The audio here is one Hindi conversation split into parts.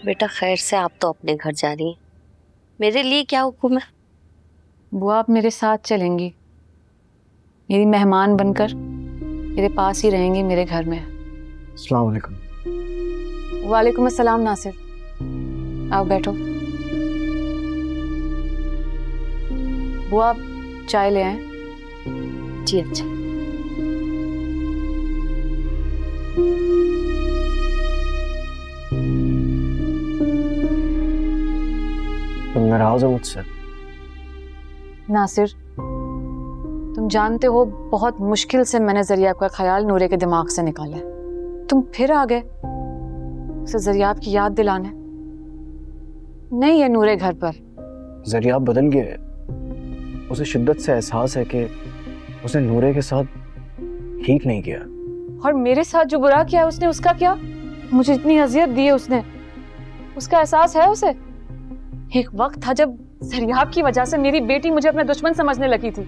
बेटा खैर से आप तो अपने घर जा रही हैं, मेरे लिए क्या हुक्म है? बुआ आप मेरे साथ चलेंगी, मेरी मेहमान बनकर मेरे पास ही रहेंगी मेरे घर में। अस्सलाम वालेकुम। वालेकुम अस्सलाम नासिर, आओ बैठो। बुआ आप चाय ले आए? जी अच्छा। तुम नाराज हो मुझसे? नासिर तुम जानते हो बहुत मुश्किल से मैंने ज़रियाब का ख्याल नूरे के दिमाग से निकाला है। तुम फिर आ गए उसे ज़रियाब की याद दिलाने। नहीं है नूरे घर पर। ज़रियाब बदल गया है, उसे शिद्दत से एहसास है कि उसने नूरे के साथ ठीक नहीं किया। और मेरे साथ जो बुरा किया उसने, उसका क्या? मुझे इतनी अजियत दी है उसने, उसका एहसास है उसे? एक वक्त था जब ज़रियाब की वजह से मेरी बेटी मुझे अपना दुश्मन समझने लगी थी।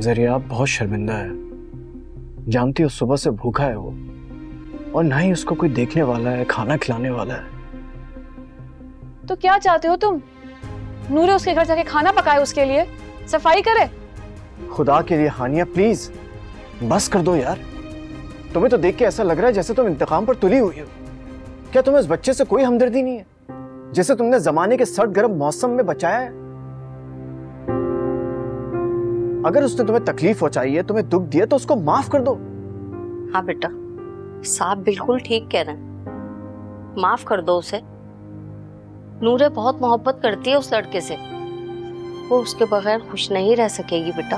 ज़रियाब बहुत शर्मिंदा है, जानती हो सुबह से भूखा है वो, और ना ही उसको कोई देखने वाला है, खाना खिलाने वाला है। तो क्या चाहते हो तुम? नूरे उसके घर जाके खाना पकाए, उसके लिए सफाई करे? खुदा के लिए हानिया प्लीज बस कर दो यार। तुम्हें तो देख के ऐसा लग रहा है जैसे तुम इंतकाम पर तुली हुई हो। क्या तुम्हें उस बच्चे से कोई हमदर्दी नहीं है जिसे तुमने जमाने के सर्द गर्म मौसम में बचाया है? अगर उसने तुम्हें तकलीफ पहुंचाई है, तुम्हें दुख दिया, तो उसको माफ कर दो। हाँ बेटा, साहब बिल्कुल ठीक कह रहे हैं, माफ कर दो उसे। नूरे बहुत मोहब्बत करती है उस लड़के से, वो उसके बगैर खुश नहीं रह सकेगी बेटा।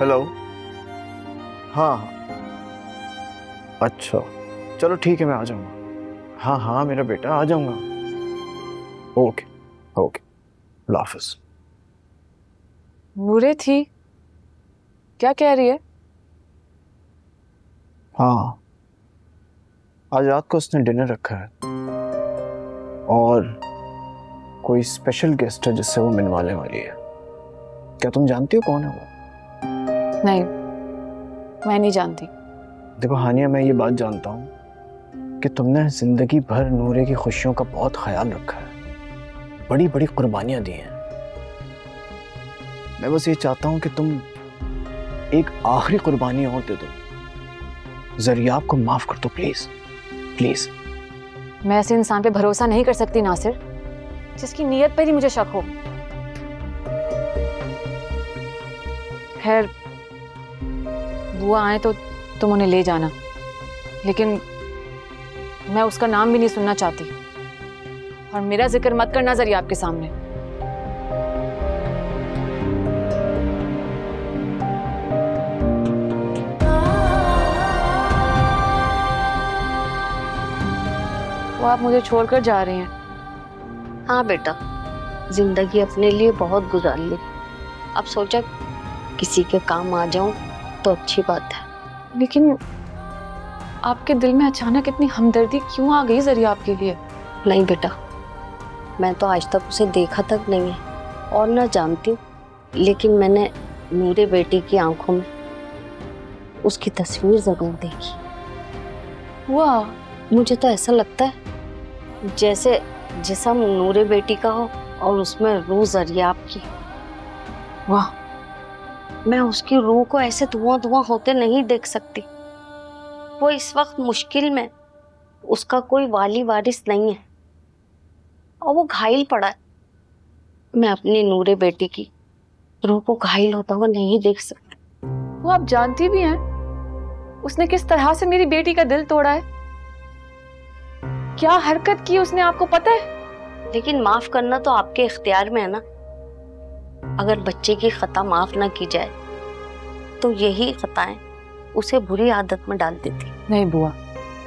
हेलो, हाँ अच्छा चलो ठीक है, मैं आ जाऊंगा। हाँ हाँ मेरा बेटा, आ जाऊंगा। ओके ओके, अल्लाह हाफ़िज़। नूरे थी, क्या कह रही है? हाँ आज रात को उसने डिनर रखा है और कोई स्पेशल गेस्ट है जिससे वो मिलवाने वाली है। क्या तुम जानती हो कौन है वो? नहीं, मैं नहीं जानती। देखो हानिया, मैं ये बात जानता हूँ कि तुमने जिंदगी भर नूरे की खुशियों का बहुत ख्याल रखा है, बड़ी बड़ी कुर्बानियां दी हैं। मैं बस ये चाहता हूँ कि तुम एक आखिरी कुर्बानी और दे दो। ज़रियाब को माफ कर दो प्लीज प्लीज। मैं ऐसे इंसान पे भरोसा नहीं कर सकती नासिर, जिसकी नीयत पर ही मुझे शक हो। खैर बुआ आए तो तुम उन्हें ले जाना, लेकिन मैं उसका नाम भी नहीं सुनना चाहती, और मेरा जिक्र मत करना ज़रियाब के सामने। वो आप मुझे छोड़कर जा रही हैं? हाँ बेटा, जिंदगी अपने लिए बहुत गुजार ली, अब सोचा किसी के काम आ जाऊं तो अच्छी बात है। लेकिन आपके दिल में अचानक इतनी हमदर्दी क्यों आ गई ज़रियाब के लिए? नहीं बेटा, मैं तो आज तक उसे देखा तक नहीं है और ना जानती हूँ, लेकिन मैंने नूरे बेटी की आंखों में उसकी तस्वीर जरूर देखी। वाह, मुझे तो ऐसा लगता है जैसे जिस्म नूरे बेटी का हो और उसमें रूह ज़रियाब की। वाह, मैं उसकी रूह को ऐसे धुआं धुआं होते नहीं देख सकती। वो इस वक्त मुश्किल में, उसका कोई वाली वारिस नहीं है और वो घायल पड़ा है। मैं अपनी नूरे बेटी की रूह को घायल होता हुआ नहीं देख सकती। वो आप जानती भी हैं उसने किस तरह से मेरी बेटी का दिल तोड़ा है? क्या हरकत की उसने, आपको पता है? लेकिन माफ करना तो आपके इख्तियार में है ना। अगर बच्चे की खता माफ ना की जाए तो यही खताएं उसे बुरी आदत में डाल देती। नहीं बुआ,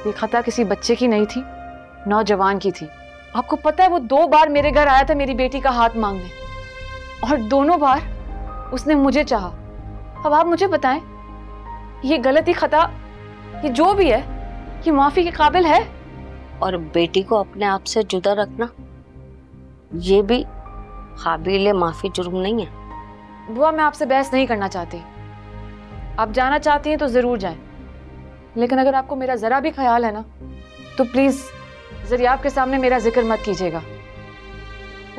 ये खता किसी बच्चे की नहीं थी, नौजवान की थी। आपको पता है वो 2 बार मेरे घर आया था मेरी बेटी का हाथ मांगने, और दोनों बार उसने मुझे चाहा। अब आप मुझे बताएं, ये गलती, खता, ये जो भी है, ये माफी के काबिल है? और बेटी को अपने आप से जुदा रखना, ये भी काबिल माफी जुर्म नहीं है। बुआ मैं आपसे बहस नहीं करना चाहती, आप जाना चाहती हैं तो जरूर जाएं, लेकिन अगर आपको मेरा जरा भी ख्याल है ना, तो प्लीज ज़रियाब के सामने मेरा जिक्र मत कीजिएगा।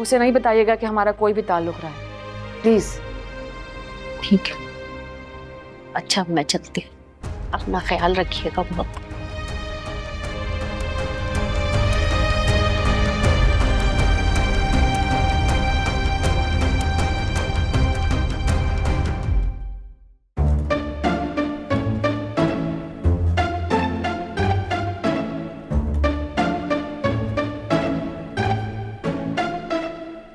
उसे नहीं बताइएगा कि हमारा कोई भी ताल्लुक रहा है, प्लीज। ठीक है, अच्छा मैं चलती हूँ, अपना ख्याल रखिएगा बहुत।